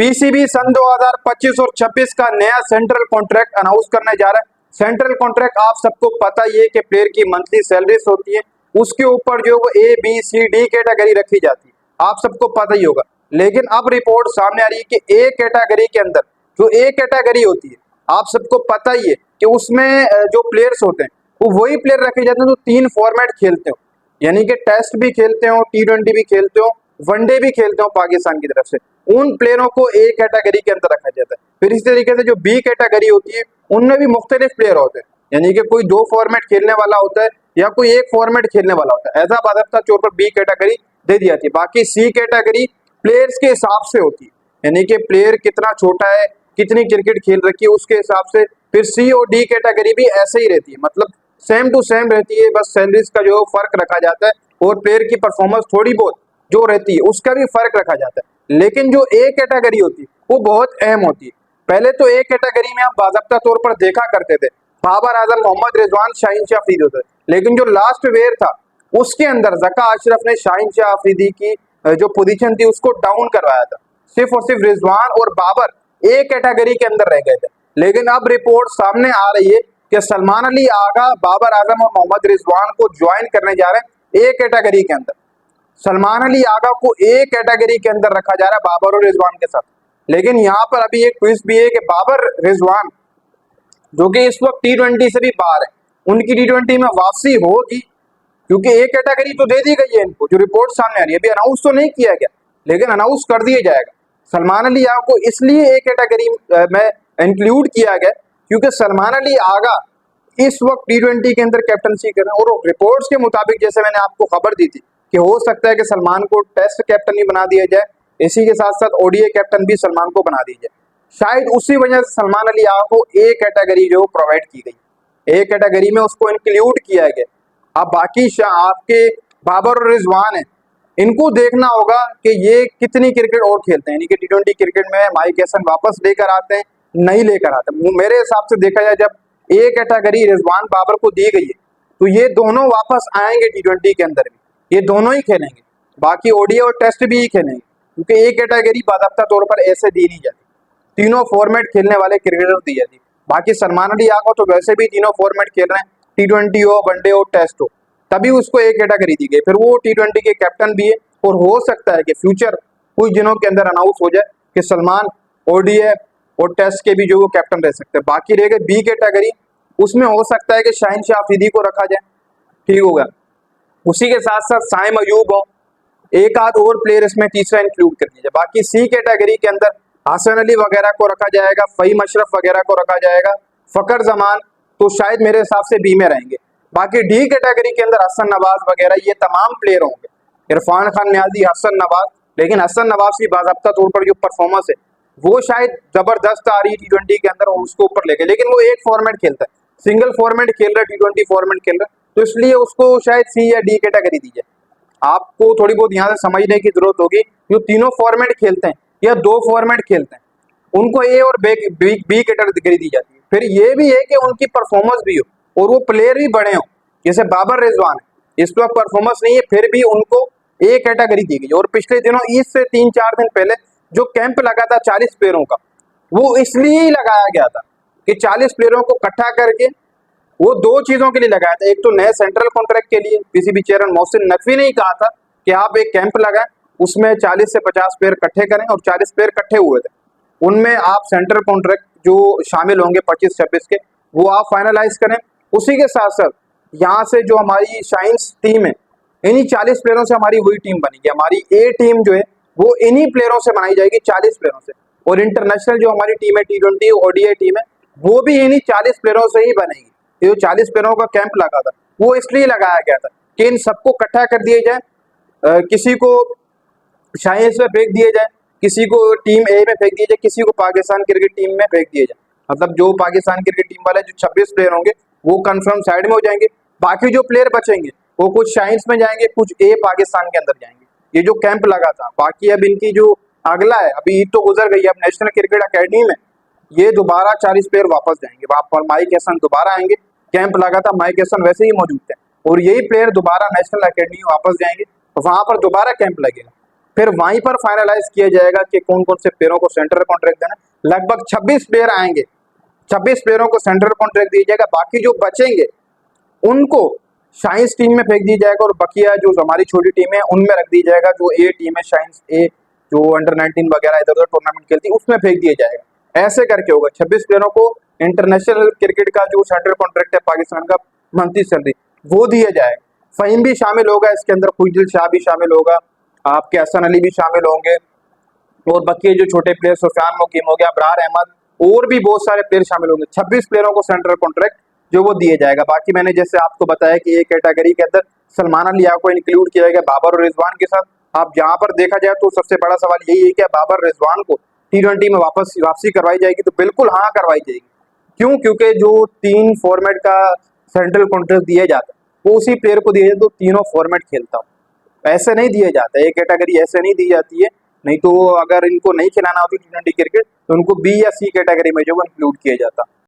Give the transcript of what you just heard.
PCB सन 2025 और 26 का नया सेंट्रल कॉन्ट्रैक्ट अनाउंस करने जा रहा है। सेंट्रल कॉन्ट्रैक्ट आप सबको पता ही है कि प्लेयर की मंथली सैलरीज होती है, उसके ऊपर जो वो A B C D category रखी जाती है, आप सबको पता ही होगा। लेकिन अब रिपोर्ट सामने आ रही है कि ए कैटेगरी के अंदर जो ए कैटेगरी होती है, आप सबको पता ही है कि उसमें जो प्लेयर्स होते हैं वो वही प्लेयर रखे जाते हैं जो 3 फॉर्मेट खेलते हो, यानी कि टेस्ट भी खेलते हो, T20 भी खेलते हो, वनडे भी खेलते हो पाकिस्तान की तरफ से। उन प्लेयरों को ए कैटेगरी के अंदर रखा जाता है। फिर इस तरीके से जो बी कैटेगरी होती है उनमें भी मुख्तलिफ प्लेयर होते हैं, यानी कि कोई 2 फॉर्मेट खेलने वाला होता है या कोई 1 फॉर्मेट खेलने वाला होता है। ऐसा बाकायदा तौर पर बी कैटेगरी दे दी जाती है। बाकी सी कैटेगरी प्लेयर्स के हिसाब से होती है, यानी कि प्लेयर कितना छोटा है, कितनी क्रिकेट खेल रखी है, उसके हिसाब से फिर सी और डी कैटेगरी भी ऐसे ही रहती है, मतलब सेम टू सेम रहती है। बस सैलरीज का जो फर्क रखा जाता है और प्लेयर की परफॉर्मेंस थोड़ी बहुत जो रहती है उसका भी फर्क रखा जाता है। लेकिन जो ए कैटेगरी होती है वो बहुत अहम होती है। पहले तो ए कैटेगरी में आप बाकायदा तौर पर देखा करते थे बाबर आजम, मोहम्मद रिजवान, शाहीन शाह अफरीदी होते, लेकिन जो लास्ट वेयर था उसके अंदर जका अशरफ ने शाहीन शाह अफरीदी की जो पोजीशन थी उसको डाउन करवाया था। सिर्फ और सिर्फ रिजवान और बाबर ए कैटेगरी के अंदर रह गए थे। लेकिन अब रिपोर्ट सामने आ रही है कि सलमान अली आगा, बाबर आजम और मोहम्मद रिजवान को ज्वाइन करने जा रहे हैं ए कैटेगरी के अंदर। सलमान अली आगा को ए कैटेगरी के अंदर रखा जा रहा है बाबर और रिजवान के साथ। लेकिन यहाँ पर अभी एक ट्विस्ट भी है कि बाबर रिजवान जो कि इस वक्त T20 से भी बाहर है, उनकी T20 में वापसी होगी, क्योंकि ए कैटेगरी तो दे दी गई है इनको। जो रिपोर्ट सामने आ रही है, अभी अनाउंस तो नहीं किया गया लेकिन अनाउंस कर दिया जाएगा। सलमान अली आगा को इसलिए ए कैटेगरी में इंक्लूड किया गया क्योंकि सलमान अली आगा इस वक्त T20 के अंदर कैप्टनसी कर रहे हैं, और रिपोर्ट्स के मुताबिक जैसे मैंने आपको खबर दी थी कि हो सकता है कि सलमान को टेस्ट कैप्टन ही बना दिया जाए, इसी के साथ साथ ओडीआई कैप्टन भी सलमान को बना दी जाए। शायद उसी वजह से सलमान अली आगा को ए कैटेगरी जो प्रोवाइड की गई, ए कैटेगरी में उसको इंक्लूड किया गया। अब बाकी आपके बाबर और रिजवान है, इनको देखना होगा कि ये कितनी क्रिकेट और खेलते हैं, यानी कि T20 क्रिकेट में माइक हैसन वापस लेकर आते हैं, नहीं लेकर आते। मेरे हिसाब से देखा जाए, जब ए कैटेगरी रिजवान बाबर को दी गई है तो ये दोनों वापस आएंगे T20 के अंदर भी, ये दोनों ही खेलेंगे। बाकी ओडीआई और टेस्ट भी ही खेलेंगे, क्योंकि ए कैटेगरी बाकायदा तौर पर ऐसे दी नहीं जाती, तीनों फॉर्मेट खेलने वाले क्रिकेटर दी जाती। बाकी सलमान अली आगा तो वैसे भी तीनों फॉर्मेट खेल रहे हैं, T20 हो, वनडे हो, टेस्ट हो, तभी उसको ए कैटेगरी दी गई। फिर वो T20 के कैप्टन भी है, और हो सकता है कि फ्यूचर कुछ दिनों के अंदर अनाउंस हो जाए कि सलमान ओडीआई और टेस्ट के भी जो वो कैप्टन रह सकते हैं। बाकी रह गए बी कैटेगरी, उसमें हो सकता है कि शाहीन शाह अफरीदी को रखा जाए, ठीक होगा। उसी के साथ साथ साइम अयूब हो, एक आध और प्लेयर इसमें तीसरा इंक्लूड कर दीजिए। बाकी सी कैटेगरी के अंदर हसन अली वगैरह को रखा जाएगा, फहीम अशरफ वगैरह को रखा जाएगा, फकर जमान तो शायद मेरे हिसाब से बी में रहेंगे। बाकी डी कैटेगरी के अंदर हसन नवाज वगैरह ये तमाम प्लेयर होंगे, इरफान खान न्याजी, हसन नवाज। लेकिन हसन नवाज की बाकायदा तौर पर जो परफॉर्मेंस है वो शायद जबरदस्त आ रही है T20 के अंदर, और उसको ऊपर लेके, लेकिन वो एक फॉर्मेट खेलता है, सिंगल फॉर्मेट खेल रहा है, T20 फॉर्मेट खेल रहा है, तो इसलिए उसको शायद सी या डी कैटेगरी दी जाए। आपको थोड़ी बहुत यहाँ से समझने की जरूरत होगी, जो तीनों फॉर्मेट खेलते हैं या 2 फॉर्मेट खेलते हैं उनको ए और बी कैटेगरी दी जाती है। फिर ये भी है कि उनकी परफॉर्मेंस भी हो और वो प्लेयर भी बड़े हो, जैसे बाबर रिजवान है, इस वक्त परफॉर्मेंस नहीं है फिर भी उनको ए कैटेगरी दी गई। और पिछले दिनों ईद से 3-4 दिन पहले जो कैंप लगा था 40 प्लेयरों का, वो इसलिए ही लगाया गया था कि 40 प्लेयरों को इकट्ठा करके वो 2 चीजों के लिए लगाया था। एक तो नए सेंट्रल कॉन्ट्रैक्ट के लिए, पीसीबी चेयरमैन मोहसिन नकवी ने ही कहा था कि आप एक कैंप लगाएं, उसमें 40 से 50 प्लेयर इकट्ठे करें, और 40 प्लेयर इकट्ठे हुए थे, उनमें आप सेंट्रल कॉन्ट्रैक्ट जो शामिल होंगे 25-26 के वो आप फाइनलाइज करें। उसी के साथ साथ यहाँ से जो हमारी शाइन्स टीम है, इन्हीं 40 प्लेयरों से हमारी वही टीम बनेगी। हमारी ए टीम जो है वो इन्हीं प्लेयरों से बनाई जाएगी, 40 प्लेयरों से, और इंटरनेशनल जो हमारी टीम है T20 ओडीआई टीम है वो भी इन्हीं 40 प्लेयरों से ही बनेगी। ये जो 40 प्लेयरों का कैंप लगा था वो इसलिए लगाया गया था कि इन सबको इकट्ठा कर दिया जाए, किसी को शाइन्स में फेंक दिया जाए, किसी को टीम ए में फेंक दिया जाए, किसी को पाकिस्तान क्रिकेट टीम में फेंक दिया जाए। मतलब जो पाकिस्तान क्रिकेट टीम वाले जो 26 प्लेयर होंगे वो कंफर्म साइड में हो जाएंगे, बाकी जो प्लेयर बचेंगे वो कुछ शाइन्स में जाएंगे, कुछ ए पाकिस्तान के अंदर जाएंगे। ये जो कैंप लगा था, बाकी अब इनकी जो अगला है, अभी ईद तो गुजर गई, अब नेशनल क्रिकेट अकेडमी में ये दोबारा 40 प्लेयर वापस जाएंगे, वहां पर माइक हैसन दोबारा आएंगे। कैंप लगा था, माइक हैसन वैसे ही मौजूद थे, और यही प्लेयर दोबारा नेशनल अकेडमी वापस जाएंगे, वहां पर दोबारा कैंप लगेगा। फिर वहीं पर फाइनलाइज किया जाएगा कि कौन कौन से प्लेयरों को सेंट्रल कॉन्ट्रैक्ट देना। लगभग 26 प्लेयर आएंगे, 26 प्लेयरों को सेंट्रल कॉन्ट्रैक्ट दिया जाएगा। बाकी जो बचेंगे उनको शाइन्स टीम में फेंक दी जाएगा और बकिया जो हमारी छोटी टीम है उनमें रख दी जाएगा। जो ए टीम है शाइन्स ए, जो अंडर 19 वगैरह इधर उधर टूर्नामेंट खेलती है उसमें फेंक दिया जाएगा। ऐसे करके होगा 26 प्लेयरों को इंटरनेशनल क्रिकेट का जो सेंट्रल कॉन्ट्रैक्ट है पाकिस्तान का मंथली सैलरी वो दिया जाएगा। फहीम भी शामिल होगा इसके अंदर, खुशदिल शाह भी शामिल होगा, आपके हसन अली भी शामिल होंगे और बाकी जो छोटे प्लेयर सुफियान मुकीम हो गया, अबरार अहमद और भी बहुत सारे प्लेयर शामिल होंगे। 26 प्लेयरों को सेंट्रल कॉन्ट्रैक्ट जो वो दिया जाएगा। बाकी मैंने जैसे आपको बताया कि एक कैटेगरी के अंदर सलमान अली को इंक्लूड किया गया बाबर और रिजवान के साथ। अब जहां पर देखा जाए तो सबसे बड़ा सवाल यही है कि बाबर रिजवान को T20 में वापसी करवाई जाएगी, तो बिल्कुल हाँ करवाई जाएगी। क्यों? क्योंकि जो 3 फॉर्मेट का सेंट्रल कॉन्ट्रैक्ट दिया जाता है वो उसी प्लेयर को दिया जाता है तो तीनों फॉर्मेट खेलता हो। ऐसे नहीं दिया जाता, एक कैटेगरी ऐसे नहीं दी जाती है। नहीं तो अगर इनको नहीं खिलाना होती T20 क्रिकेट तो उनको बी या सी कैटेगरी में जो इंक्लूड किया जाता।